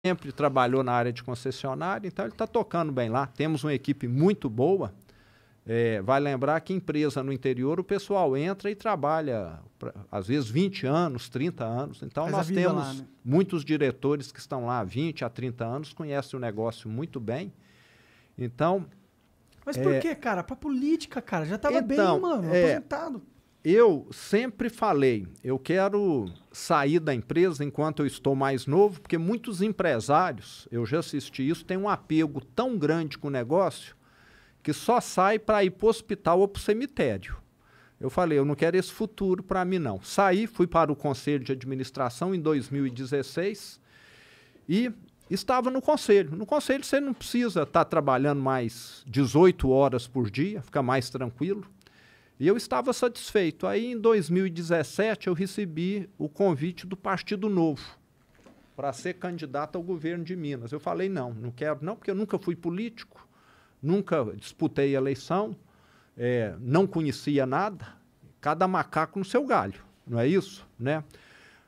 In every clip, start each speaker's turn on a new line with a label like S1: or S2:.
S1: sempre trabalhou na área de concessionária, então ele está tocando bem lá. Temos uma equipe muito boa. Vai lembrar que empresa no interior, o pessoal entra e trabalha, às vezes, 20 anos, 30 anos. Então, nós temos lá, né? Muitos diretores que estão lá há 20 a 30 anos, conhecem o negócio muito bem. Então...
S2: Mas por que, cara? Pra política, cara. Já estava bem, mano, aposentado.
S1: Eu sempre falei, eu quero sair da empresa enquanto eu estou mais novo, porque muitos empresários, eu já assisti isso, têm um apego tão grande com o negócio que só sai para ir para o hospital ou para o cemitério. Eu falei, eu não quero esse futuro para mim, não. Saí, fui para o Conselho de Administração em 2016 e estava no Conselho. No Conselho você não precisa estar trabalhando mais 18 horas por dia, fica mais tranquilo. E eu estava satisfeito. Aí, em 2017, eu recebi o convite do Partido Novo para ser candidato ao governo de Minas. Eu falei, não, não quero não, porque eu nunca fui político, nunca disputei eleição, não conhecia nada, cada macaco no seu galho, não é isso? Né?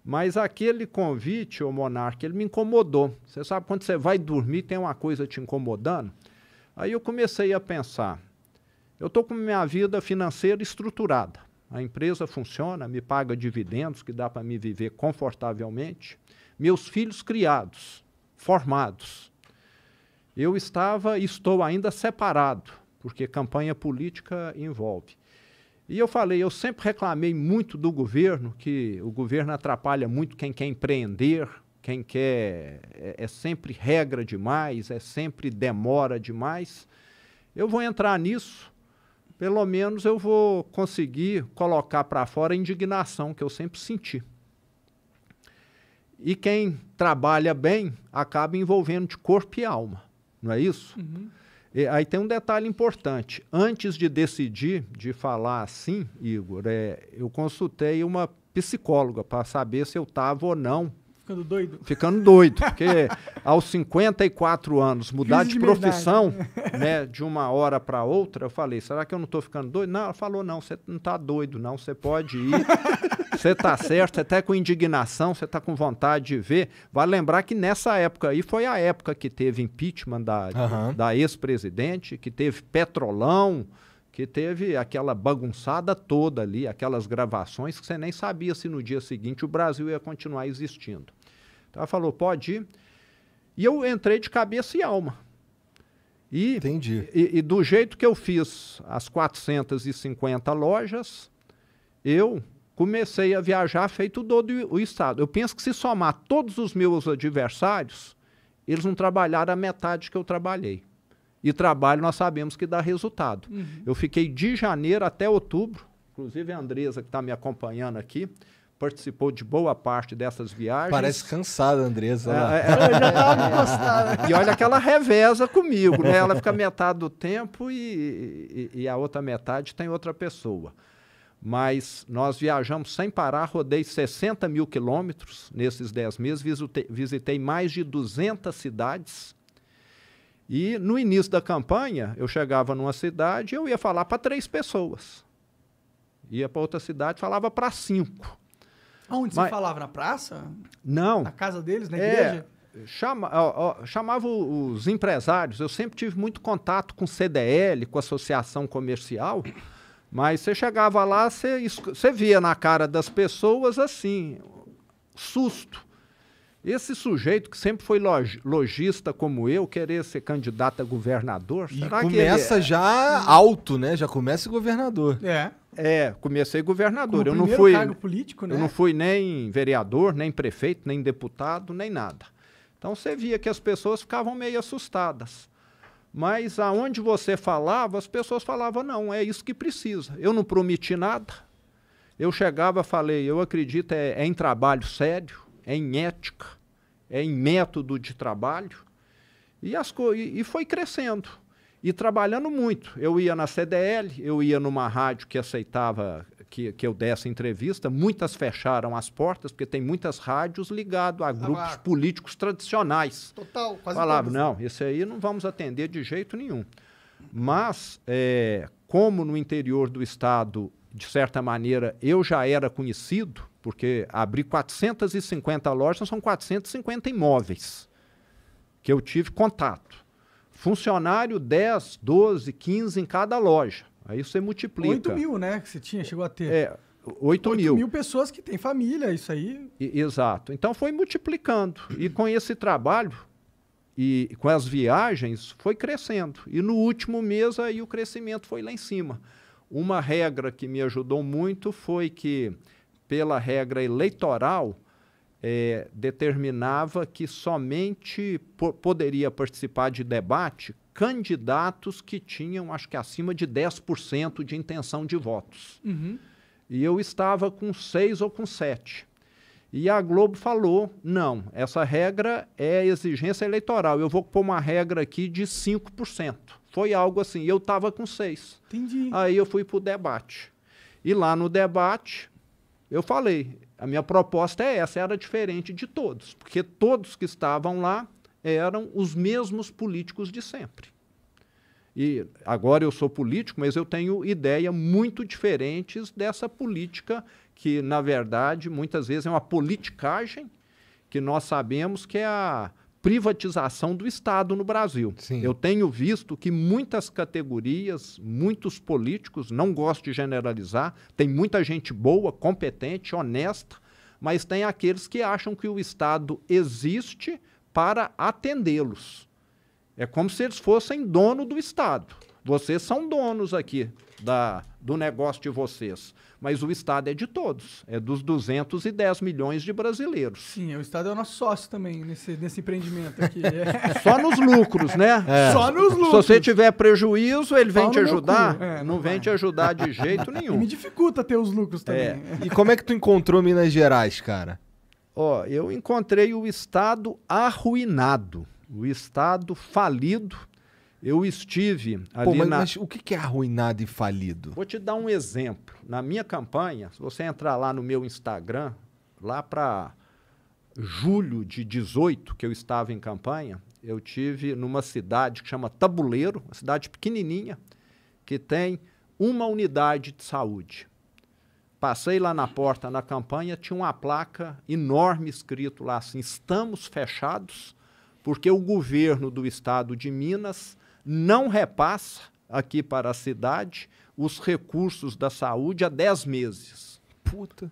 S1: Mas aquele convite, ô Monarca, ele me incomodou. Você sabe, quando você vai dormir, tem uma coisa te incomodando? Aí eu comecei a pensar, eu estou com minha vida financeira estruturada. A empresa funciona, me paga dividendos, que dá para me viver confortavelmente. Meus filhos criados, formados. Eu estava e estou ainda separado, porque campanha política envolve. E eu falei, eu sempre reclamei muito do governo, que o governo atrapalha muito quem quer empreender, quem quer... É sempre regra demais, sempre demora demais. Eu vou entrar nisso. Pelo menos eu vou conseguir colocar para fora a indignação que eu sempre senti. E quem trabalha bem acaba envolvendo de corpo e alma, não é isso?
S2: Uhum.
S1: E aí tem um detalhe importante. Antes de decidir, de falar assim, Igor, eu consultei uma psicóloga para saber se eu estava ou não
S2: ficando doido?
S1: Ficando doido, porque aos 54 anos, mudar de profissão, né, de uma hora para outra, eu falei, será que eu não estou ficando doido? Não, ela falou, não, você não está doido, não, você pode ir, você está certo, você está com indignação, você está com vontade de ver. Vale lembrar que nessa época aí foi a época que teve impeachment da ex-presidente, que teve Petrolão, que teve aquela bagunçada toda ali, aquelas gravações que você nem sabia se no dia seguinte o Brasil ia continuar existindo. Então ela falou, pode ir. E eu entrei de cabeça e alma.
S3: Entendi.
S1: E do jeito que eu fiz as 450 lojas, eu comecei a viajar feito todo o estado. Eu penso que se somar todos os meus adversários, eles não trabalharam a metade que eu trabalhei. E trabalho nós sabemos que dá resultado.
S2: Uhum.
S1: Eu fiquei de janeiro até outubro, inclusive a Andresa, que está me acompanhando aqui, participou de boa parte dessas viagens.
S3: Parece cansada, Andresa.
S2: Eu já estava encostada.
S1: E olha que ela reveza comigo, né? Ela fica metade do tempo e a outra metade tem outra pessoa. Mas nós viajamos sem parar, rodei 60 mil quilômetros nesses 10 meses, visitei mais de 200 cidades. E no início da campanha, eu chegava numa cidade e eu ia falar para 3 pessoas. Ia para outra cidade, falava para 5.
S2: Aonde você falava? Na praça?
S1: Não.
S2: Na casa deles, na igreja?
S1: Chamava os empresários. Eu sempre tive muito contato com CDL, com associação comercial, mas você chegava lá, você via na cara das pessoas assim, susto. Esse sujeito que sempre foi lojista como eu, querer ser candidato a governador...
S3: E
S1: será
S3: começa já alto, né? Já começa governador.
S1: Comecei governador.
S2: Como
S1: eu não
S2: fui cargo político, né?
S1: Eu não fui nem vereador, nem prefeito, nem deputado, nem nada. Então você via que as pessoas ficavam meio assustadas. Mas aonde você falava, as pessoas falavam, não, é isso que precisa. Eu não prometi nada. Eu chegava e falei, eu acredito em trabalho sério, em ética, em método de trabalho, e foi crescendo, e trabalhando muito. Eu ia na CDL, eu ia numa rádio que aceitava que eu desse entrevista, muitas fecharam as portas, porque tem muitas rádios ligadas a grupos políticos tradicionais.
S2: Total, quase
S1: Falavam,
S2: todas.
S1: não, esse aí não vamos atender de jeito nenhum. Mas, como no interior do estado, de certa maneira, eu já era conhecido, porque abrir 450 lojas são 450 imóveis. que eu tive contato. Funcionário 10, 12, 15 em cada loja. Aí você multiplica.
S2: 8 mil, né? Que você chegou a ter.
S1: 8 mil.
S2: 8 mil pessoas que têm família, isso aí.
S1: Exato. Então foi multiplicando. E com esse trabalho e com as viagens foi crescendo. E no último mês aí o crescimento foi lá em cima. Uma regra que me ajudou muito foi que, pela regra eleitoral, determinava que somente poderia participar de debate candidatos que tinham, acho que acima de 10% de intenção de votos.
S2: Uhum.
S1: E eu estava com 6 ou com 7. E a Globo falou, não, essa regra é exigência eleitoral, eu vou pôr uma regra aqui de 5%. Foi algo assim, eu estava com 6.
S2: Entendi.
S1: Aí eu fui para o debate. E lá no debate, eu falei, a minha proposta é essa, era diferente de todos, porque todos que estavam lá eram os mesmos políticos de sempre. E agora eu sou político, mas eu tenho ideias muito diferentes dessa política que, na verdade, muitas vezes é uma politicagem que nós sabemos que é a privatização do Estado no Brasil.
S3: Sim.
S1: Eu tenho visto que muitas categorias, muitos políticos, não gosto de generalizar, tem muita gente boa, competente, honesta, mas tem aqueles que acham que o Estado existe para atendê-los. É como se eles fossem dono do Estado. Vocês são donos aqui do negócio de vocês, mas o Estado é de todos, é dos 210 milhões de brasileiros.
S2: Sim, o Estado é o nosso sócio também nesse empreendimento aqui.
S1: Só nos lucros, né?
S2: Só nos lucros.
S1: Se você tiver prejuízo, ele vem te ajudar,
S2: não
S1: vem te ajudar de jeito nenhum.
S2: E me dificulta ter os lucros também.
S3: E como é que tu encontrou Minas Gerais, cara?
S1: Eu encontrei o Estado arruinado, o Estado falido. Eu estive ali
S3: mas o que é arruinado e falido?
S1: Vou te dar um exemplo. Na minha campanha, se você entrar lá no meu Instagram, lá para julho de 18, que eu estava em campanha, eu tive numa cidade que chama Tabuleiro, uma cidade pequenininha, que tem uma unidade de saúde. Passei lá na porta na campanha, tinha uma placa enorme escrito lá assim, estamos fechados, porque o governo do estado de Minas não repassa aqui para a cidade os recursos da saúde há 10 meses.
S3: Puta.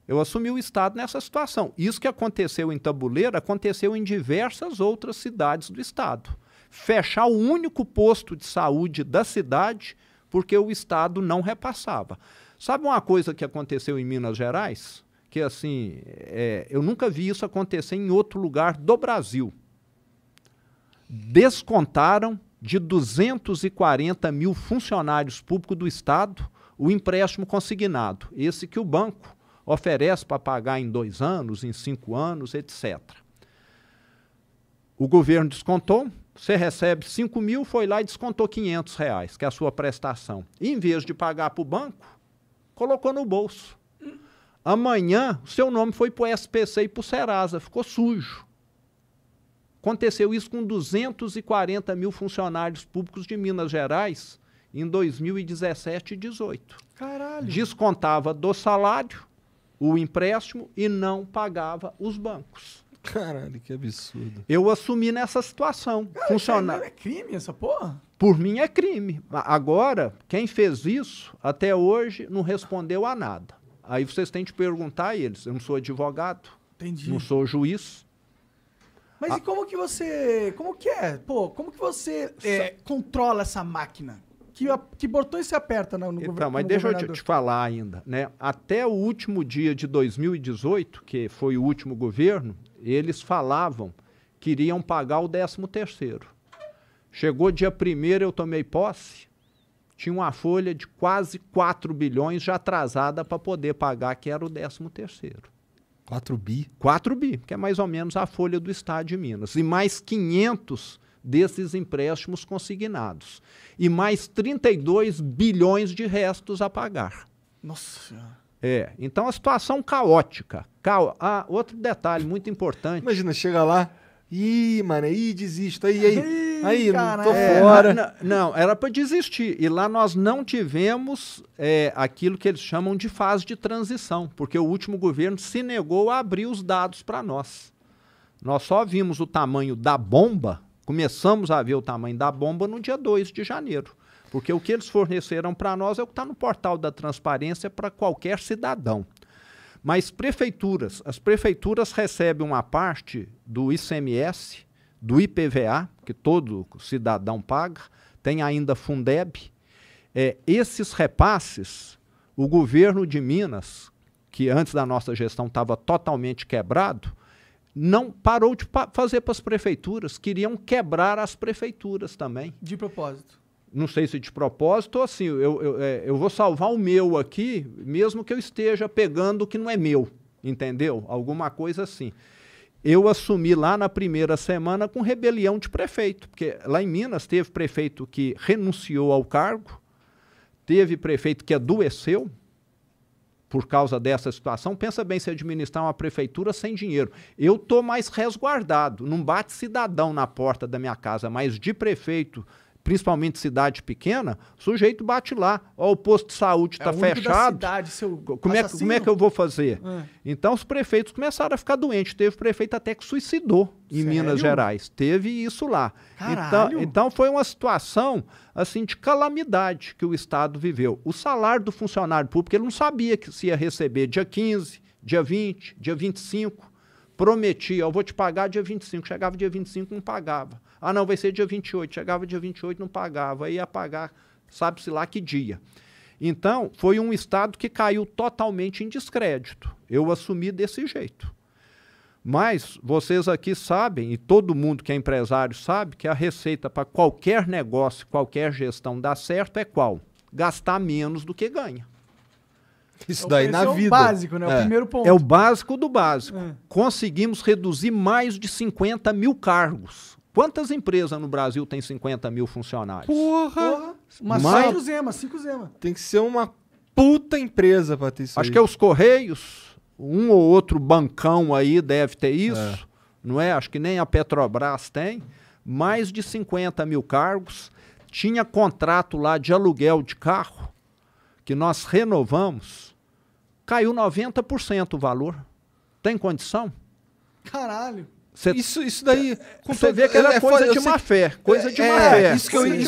S1: Eu assumi o estado nessa situação. Isso que aconteceu em Tabuleiro, aconteceu em diversas outras cidades do estado. Fechar o único posto de saúde da cidade porque o estado não repassava. Sabe uma coisa que aconteceu em Minas Gerais? Que assim, eu nunca vi isso acontecer em outro lugar do Brasil. Descontaram de 240 mil funcionários públicos do Estado o empréstimo consignado, esse que o banco oferece para pagar em 2 anos, em 5 anos, etc. O governo descontou, você recebe 5 mil, foi lá e descontou R$500, que é a sua prestação. E, em vez de pagar para o banco, colocou no bolso. Amanhã, o seu nome foi para o SPC e para o Serasa, ficou sujo. Aconteceu isso com 240 mil funcionários públicos de Minas Gerais em 2017 e 2018.
S2: Caralho.
S1: Descontava do salário o empréstimo e não pagava os bancos.
S3: Caralho, que absurdo.
S1: Eu assumi nessa situação.
S2: Não é crime essa porra?
S1: Por mim é crime. Agora, quem fez isso, até hoje, não respondeu a nada. Aí vocês têm de perguntar a eles. Eu não sou advogado,
S2: Entendi.
S1: não sou juiz.
S2: Mas e como que você... Como que é? Pô, como que você controla essa máquina? Que botões você aperta no governo?
S1: Então, mas deixa eu te falar ainda, né? Até o último dia de 2018, que foi o último governo, eles falavam que iriam pagar o 13º. Chegou dia 1º, eu tomei posse, tinha uma folha de quase 4 bilhões já atrasada para poder pagar, que era o 13º.
S3: 4 bi?
S1: 4 bi, que é mais ou menos a folha do Estado de Minas. E mais 500 desses empréstimos consignados. E mais 32 bilhões de restos a pagar.
S2: Nossa Senhora.
S1: Então a situação caótica. Outro detalhe muito importante.
S3: Imagina, chega lá, mano, desisto, aí,
S2: cara,
S3: não tô fora.
S1: Não, era para desistir. E lá nós não tivemos aquilo que eles chamam de fase de transição, porque o último governo se negou a abrir os dados para nós. Nós só vimos o tamanho da bomba, começamos a ver o tamanho da bomba no dia 2 de janeiro. Porque o que eles forneceram para nós é o que está no portal da transparência para qualquer cidadão. Mas prefeituras, as prefeituras recebem uma parte do ICMS, do IPVA, que todo cidadão paga, tem ainda Fundeb. Esses repasses, o governo de Minas, que antes da nossa gestão estava totalmente quebrado, não parou de fazer para as prefeituras, queriam quebrar as prefeituras também.
S2: De propósito.
S1: Não sei se de propósito ou assim, eu vou salvar o meu aqui, mesmo que eu esteja pegando o que não é meu, entendeu? Alguma coisa assim. Eu assumi lá na primeira semana com rebelião de prefeito, porque lá em Minas teve prefeito que renunciou ao cargo, teve prefeito que adoeceu por causa dessa situação. Pensa bem se administrar uma prefeitura sem dinheiro. Eu estou mais resguardado, não bate cidadão na porta da minha casa, mas de prefeito, principalmente cidade pequena, o sujeito bate lá. Ó, o posto de saúde está fechado.
S2: Da cidade, seu
S1: como é que eu vou fazer? Então os prefeitos começaram a ficar doentes. Teve prefeito até que suicidou em Minas Gerais. Teve isso lá. Então foi uma situação assim de calamidade que o Estado viveu. O salário do funcionário público, ele não sabia que se ia receber dia 15, dia 20, dia 25. Prometia, eu vou te pagar dia 25. Chegava dia 25, não pagava. Ah, não, vai ser dia 28. Chegava dia 28, não pagava. Aí ia pagar, sabe-se lá que dia. Então, foi um Estado que caiu totalmente em descrédito. Eu assumi desse jeito. Mas vocês aqui sabem, e todo mundo que é empresário sabe, que a receita para qualquer negócio, qualquer gestão dar certo é qual? Gastar menos do que ganha.
S3: Isso daí na vida.
S2: É o básico, né? O primeiro ponto.
S1: É o básico do básico. Conseguimos reduzir mais de 50 mil cargos. Quantas empresas no Brasil têm 50 mil funcionários?
S2: Porra! Umas 5 zema.
S3: Tem que ser uma puta empresa pra ter isso.
S1: Acho que é os Correios, um ou outro bancão aí deve ter isso, não é? Acho que nem a Petrobras tem. Mais de 50 mil cargos. Tinha contrato lá de aluguel de carro, que nós renovamos, caiu 90% o valor. Tem condição?
S2: Caralho.
S3: Isso daí...
S1: Você vê que era coisa de má fé. Coisa de má fé.
S3: Isso que eu